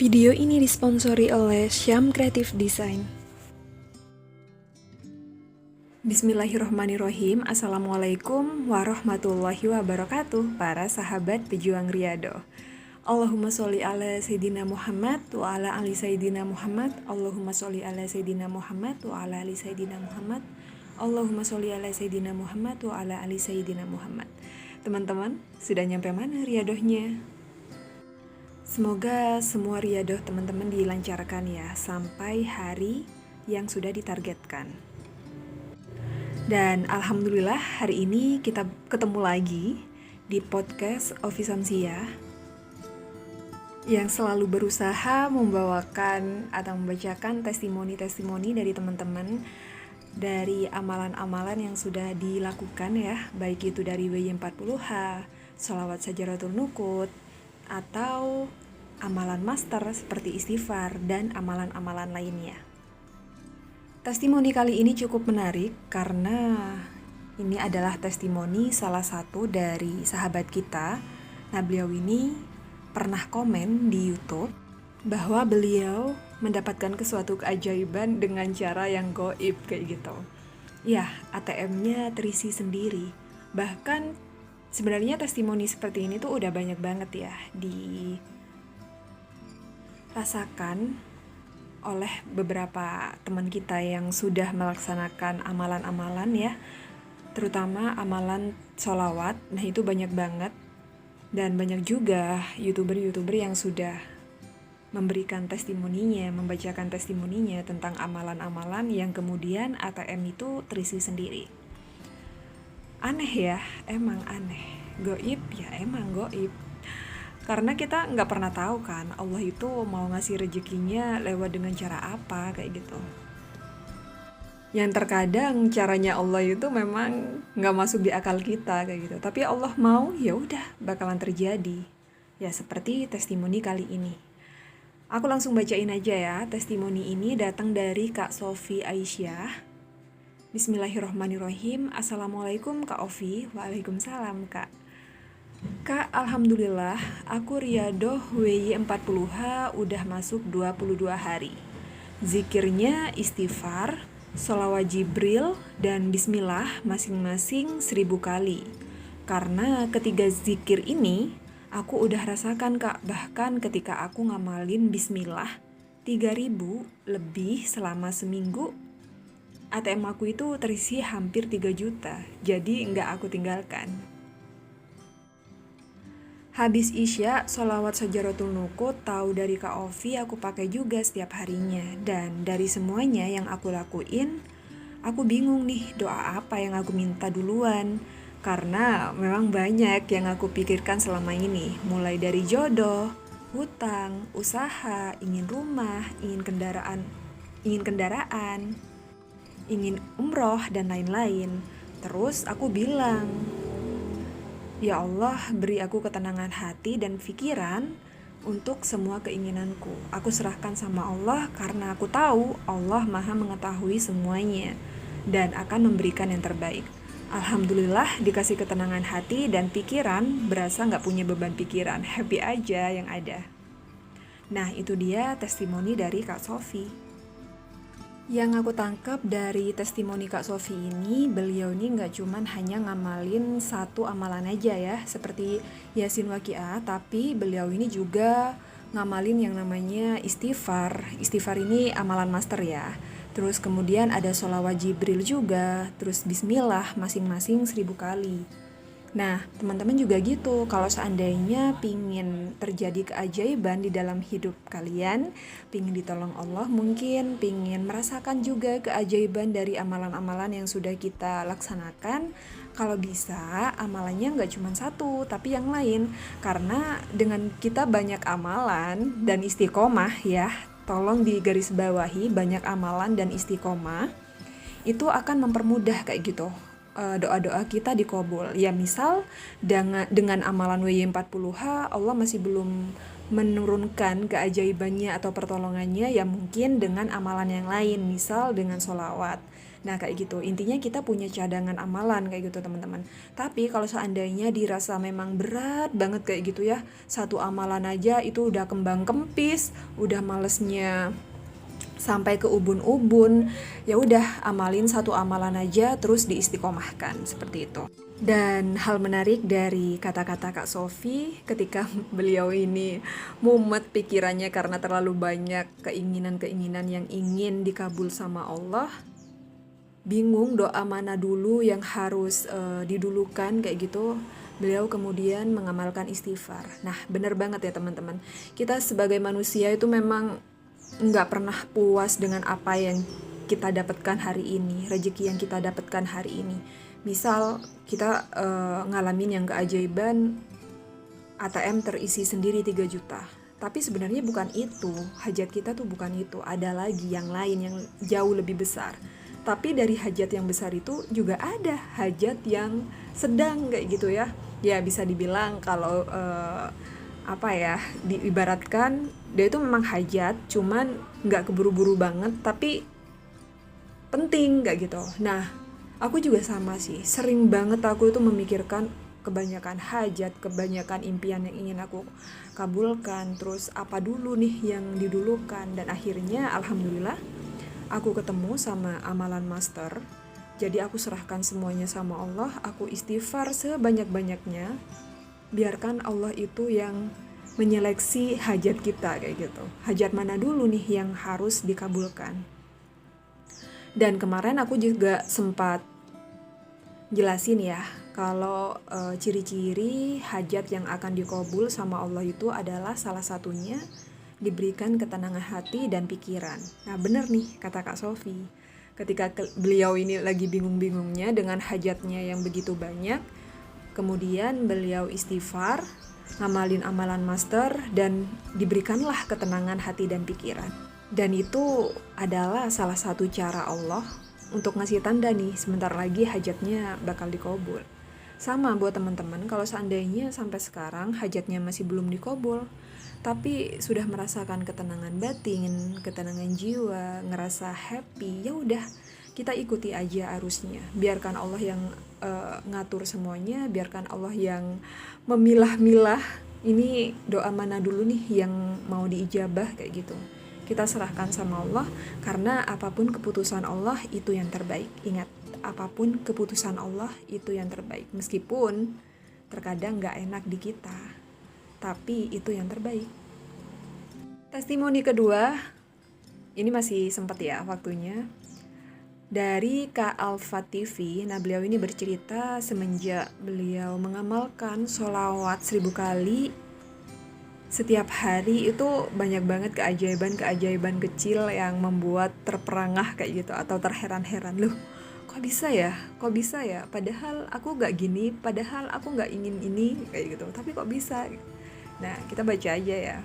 Video ini disponsori oleh Syam Creative Design. Bismillahirrohmanirrohim. Assalamualaikum warahmatullahi wabarakatuh, para sahabat pejuang Riyadhah. Allahumma sholli ala Sayyidina Muhammad wa ala ali Sayyidina Muhammad. Allahumma sholli ala Sayyidina Muhammad wa ala ali Sayyidina Muhammad. Allahumma sholli ala Sayyidina Muhammad wa ala ali Sayyidina Muhammad. Teman-teman, sudah nyampe mana Riyadhahnya? Semoga semua riyadhah teman-teman dilancarkan ya sampai hari yang sudah ditargetkan. Dan alhamdulillah hari ini kita ketemu lagi di podcast Ovi Samsiah yang selalu berusaha membawakan atau membacakan testimoni-testimoni dari teman-teman dari amalan-amalan yang sudah dilakukan ya, baik itu dari WY40H, sholawat Sajaratul Nukut, atau amalan master seperti istighfar dan amalan-amalan lainnya. Testimoni kali ini cukup menarik karena ini adalah testimoni salah satu dari sahabat kita. Nah, beliau ini pernah komen di YouTube bahwa beliau mendapatkan suatu keajaiban dengan cara yang gaib kayak gitu. Ya, ATM-nya terisi sendiri. Bahkan sebenarnya testimoni seperti ini tuh udah banyak banget ya dirasakan oleh beberapa teman kita yang sudah melaksanakan amalan-amalan ya, terutama amalan sholawat. Nah, itu banyak banget, dan banyak juga youtuber-youtuber yang sudah memberikan testimoninya, membacakan testimoninya tentang amalan-amalan yang kemudian ATM itu terisi sendiri. Aneh ya, emang aneh. Gaib ya emang gaib. Karena kita nggak pernah tahu kan Allah itu mau ngasih rezekinya lewat dengan cara apa kayak gitu. Yang terkadang caranya Allah itu memang nggak masuk di akal kita kayak gitu. Tapi Allah mau, ya udah bakalan terjadi. Ya seperti testimoni kali ini. Aku langsung bacain aja ya. Testimoni ini datang dari Kak Sofi Aisyah. Bismillahirrohmanirrohim. Assalamualaikum Kak Ovi. Waalaikumsalam Kak. Kak, alhamdulillah aku riyadhah WY40H udah masuk 22 hari. Zikirnya istighfar, sholawat Jibril, dan bismillah masing-masing 1000 kali. Karena ketiga zikir ini aku udah rasakan Kak. Bahkan ketika aku ngamalin bismillah 3000 lebih selama seminggu, ATM aku itu terisi hampir 3 juta, jadi nggak aku tinggalkan. Habis Isya, sholawat Sajaratul Nukut tahu dari Kak Ovi aku pakai juga setiap harinya. Dan dari semuanya yang aku lakuin, aku bingung nih doa apa yang aku minta duluan. Karena memang banyak yang aku pikirkan selama ini, mulai dari jodoh, hutang, usaha, ingin rumah, ingin kendaraan, ingin umroh, dan lain-lain. Terus aku bilang, ya Allah, beri aku ketenangan hati dan pikiran untuk semua keinginanku. Aku serahkan sama Allah karena aku tahu Allah Maha mengetahui semuanya dan akan memberikan yang terbaik. Alhamdulillah dikasih ketenangan hati dan pikiran, berasa gak punya beban pikiran, happy aja yang ada. Nah, itu dia testimoni dari Kak Sofi. Yang aku tangkap dari testimoni Kak Sofi ini, beliau ini nggak cuman hanya ngamalin satu amalan aja ya, seperti Yasin Waqiah, tapi beliau ini juga ngamalin yang namanya istighfar. Istighfar ini amalan master ya. Terus kemudian ada sholawat Jibril juga, terus bismillah masing-masing 1000 kali. Nah, teman-teman juga gitu, kalau seandainya pingin terjadi keajaiban di dalam hidup kalian, pingin ditolong Allah, mungkin pingin merasakan juga keajaiban dari amalan-amalan yang sudah kita laksanakan, kalau bisa amalannya nggak cuma satu, tapi yang lain. Karena dengan kita banyak amalan dan istiqomah ya, tolong digarisbawahi, banyak amalan dan istiqomah, itu akan mempermudah kayak gitu. Doa-doa kita dikabul. Ya misal dengan amalan WY40H Allah masih belum menurunkan keajaibannya atau pertolongannya, ya mungkin dengan amalan yang lain, misal dengan sholawat. Nah kayak gitu, intinya kita punya cadangan amalan kayak gitu teman-teman. Tapi kalau seandainya dirasa memang berat banget kayak gitu ya, satu amalan aja itu udah kembang kempis, udah malesnya sampai ke ubun-ubun, ya udah amalin satu amalan aja terus diistiqomahkan seperti itu. Dan hal menarik dari kata-kata Kak Sofi ketika beliau ini mumet pikirannya karena terlalu banyak keinginan-keinginan yang ingin dikabul sama Allah, bingung doa mana dulu yang harus didulukan kayak gitu. Beliau kemudian mengamalkan istighfar. Nah bener banget ya teman-teman, kita sebagai manusia itu memang nggak pernah puas dengan apa yang kita dapatkan hari ini, rezeki yang kita dapatkan hari ini. Misal kita ngalamin yang keajaiban, ATM terisi sendiri 3 juta. Tapi sebenarnya bukan itu, hajat kita tuh bukan itu, ada lagi yang lain yang jauh lebih besar. Tapi dari hajat yang besar itu juga ada hajat yang sedang kayak gitu ya. Ya bisa dibilang kalau apa ya, diibaratkan dia itu memang hajat, cuman nggak keburu-buru banget, tapi penting kayak gitu. Nah, aku juga sama sih, sering banget aku itu memikirkan kebanyakan hajat, kebanyakan impian yang ingin aku kabulkan, terus apa dulu nih yang didulukan, dan akhirnya alhamdulillah aku ketemu sama amalan master. Jadi aku serahkan semuanya sama Allah, aku istighfar sebanyak-banyaknya, biarkan Allah itu yang menyeleksi hajat kita kayak gitu. Hajat mana dulu nih yang harus dikabulkan. Dan kemarin aku juga sempat jelasin ya, kalau ciri-ciri hajat yang akan dikabul sama Allah itu adalah salah satunya diberikan ketenangan hati dan pikiran. Nah bener nih kata Kak Sofi, ketika beliau ini lagi bingung-bingungnya dengan hajatnya yang begitu banyak, kemudian beliau istighfar, ngamalin amalan master, dan diberikanlah ketenangan hati dan pikiran. Dan itu adalah salah satu cara Allah untuk ngasih tanda nih sebentar lagi hajatnya bakal dikabul. Sama buat teman-teman, kalau seandainya sampai sekarang hajatnya masih belum dikabul, tapi sudah merasakan ketenangan batin, ketenangan jiwa, ngerasa happy, ya udah kita ikuti aja arusnya. Biarkan Allah yang ngatur semuanya, biarkan Allah yang memilah-milah ini doa mana dulu nih yang mau diijabah kayak gitu. Kita serahkan sama Allah, karena apapun keputusan Allah itu yang terbaik. Ingat, apapun keputusan Allah itu yang terbaik. Meskipun terkadang gak enak di kita, tapi itu yang terbaik. Testimoni kedua, ini masih sempat ya waktunya, dari Kak Alfa TV. Nah beliau ini bercerita semenjak beliau mengamalkan sholawat 1000 kali setiap hari, itu banyak banget keajaiban-keajaiban kecil yang membuat terperangah kayak gitu, atau terheran-heran, loh kok bisa ya, padahal aku gak gini, padahal aku gak ingin ini kayak gitu, tapi kok bisa. Nah kita baca aja ya.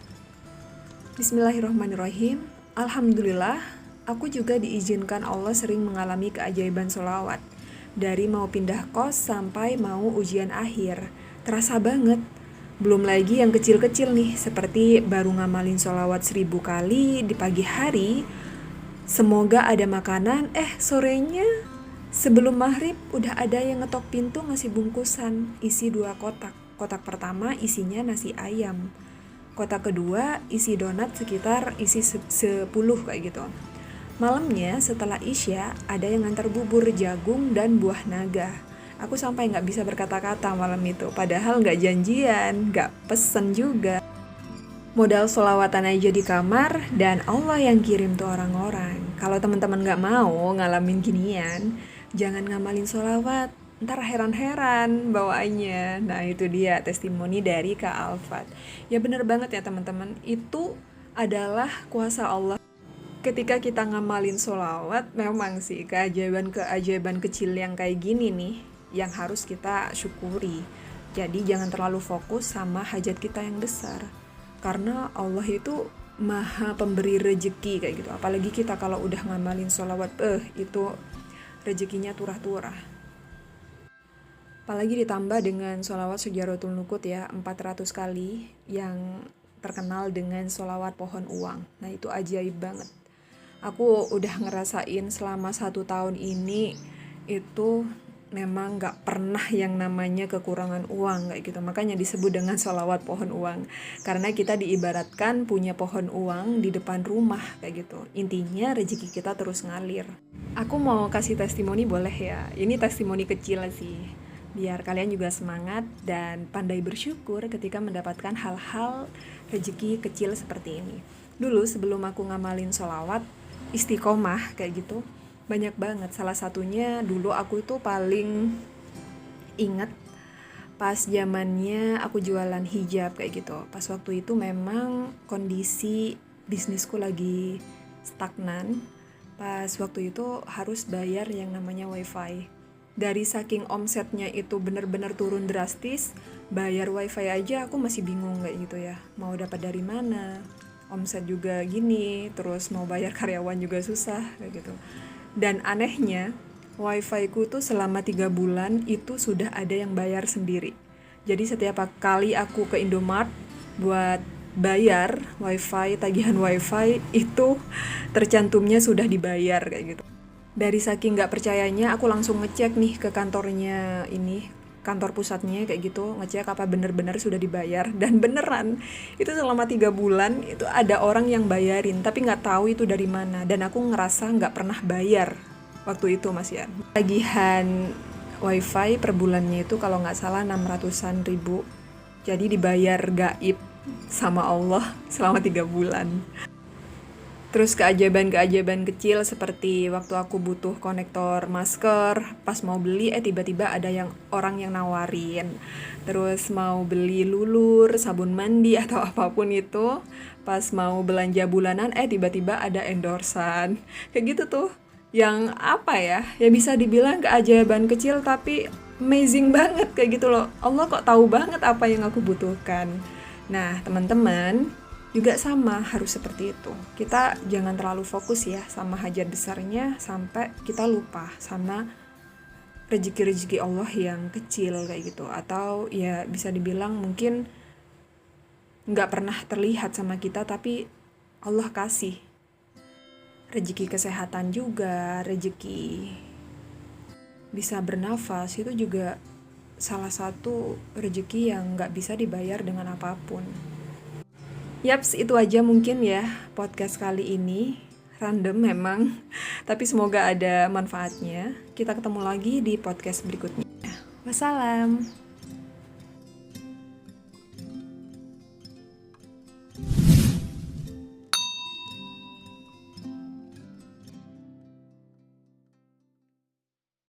Bismillahirrahmanirrahim. Alhamdulillah, aku juga diizinkan Allah sering mengalami keajaiban sholawat. Dari mau pindah kos sampai mau ujian akhir, terasa banget. Belum lagi yang kecil-kecil nih, seperti baru ngamalin sholawat 1000 kali di pagi hari, semoga ada makanan, sorenya sebelum maghrib udah ada yang ngetok pintu ngasih bungkusan, isi 2 kotak. Kotak pertama isinya nasi ayam, kotak kedua isi donat sekitar isi 10 kayak gitu. Malamnya setelah Isya ada yang ngantar bubur jagung dan buah naga. Aku sampai gak bisa berkata-kata malam itu, padahal gak janjian, gak pesen juga. Modal sholawatan aja di kamar, dan Allah yang kirim tuh orang-orang. Kalau teman-teman gak mau ngalamin ginian, jangan ngamalin sholawat, ntar heran-heran bawaannya. Nah itu dia testimoni dari Kak Alfat. Ya bener banget ya teman-teman, itu adalah kuasa Allah. Ketika kita ngamalin sholawat, memang sih keajaiban-keajaiban kecil yang kayak gini nih yang harus kita syukuri. Jadi jangan terlalu fokus sama hajat kita yang besar, karena Allah itu maha pemberi rezeki kayak gitu. Apalagi kita kalau udah ngamalin sholawat, itu rezekinya turah-turah. Apalagi ditambah dengan sholawat Sujaratul Nukut ya, 400 kali, yang terkenal dengan sholawat pohon uang. Nah itu ajaib banget. Aku udah ngerasain selama 1 tahun ini itu memang gak pernah yang namanya kekurangan uang kayak gitu. Makanya disebut dengan sholawat pohon uang. Karena kita diibaratkan punya pohon uang di depan rumah kayak gitu. Intinya rezeki kita terus ngalir. Aku mau kasih testimoni boleh ya? Ini testimoni kecil sih. Biar kalian juga semangat dan pandai bersyukur ketika mendapatkan hal-hal rezeki kecil seperti ini. Dulu sebelum aku ngamalin sholawat, istiqomah kayak gitu, banyak banget. Salah satunya dulu aku itu paling inget pas zamannya aku jualan hijab kayak gitu. Pas waktu itu memang kondisi bisnisku lagi stagnan. Pas waktu itu harus bayar yang namanya wifi. Dari saking omsetnya itu bener-bener turun drastis, bayar wifi aja aku masih bingung kayak gitu ya. Mau dapat dari mana? Omset juga gini, terus mau bayar karyawan juga susah kayak gitu. Dan anehnya, wifi ku tuh selama 3 bulan itu sudah ada yang bayar sendiri. Jadi setiap kali aku ke Indomart buat bayar wifi, tagihan wifi itu tercantumnya sudah dibayar kayak gitu. Dari saking gak percayanya aku langsung ngecek nih ke kantornya ini, kantor pusatnya kayak gitu, ngecek apa bener-bener sudah dibayar. Dan beneran itu selama 3 bulan itu ada orang yang bayarin tapi gak tahu itu dari mana. Dan aku ngerasa gak pernah bayar waktu itu Mas ya. Tagihan wifi per bulannya itu kalau gak salah 600-an ribu. Jadi dibayar gaib sama Allah selama 3 bulan. Terus keajaiban-keajaiban kecil seperti waktu aku butuh konektor masker, pas mau beli tiba-tiba ada orang yang nawarin. Terus mau beli lulur, sabun mandi atau apapun itu, pas mau belanja bulanan tiba-tiba ada endorsan. Kayak gitu tuh. Yang apa ya? Ya bisa dibilang keajaiban kecil tapi amazing banget kayak gitu loh. Allah kok tahu banget apa yang aku butuhkan. Nah, teman-teman juga sama, harus seperti itu. Kita jangan terlalu fokus ya sama hajat besarnya sampai kita lupa sama rezeki-rezeki Allah yang kecil kayak gitu. Atau ya bisa dibilang mungkin gak pernah terlihat sama kita tapi Allah kasih. Rezeki kesehatan juga, rezeki bisa bernafas itu juga salah satu rezeki yang gak bisa dibayar dengan apapun. Yaps, itu aja mungkin ya podcast kali ini. Random memang, tapi semoga ada manfaatnya. Kita ketemu lagi di podcast berikutnya. Wassalam.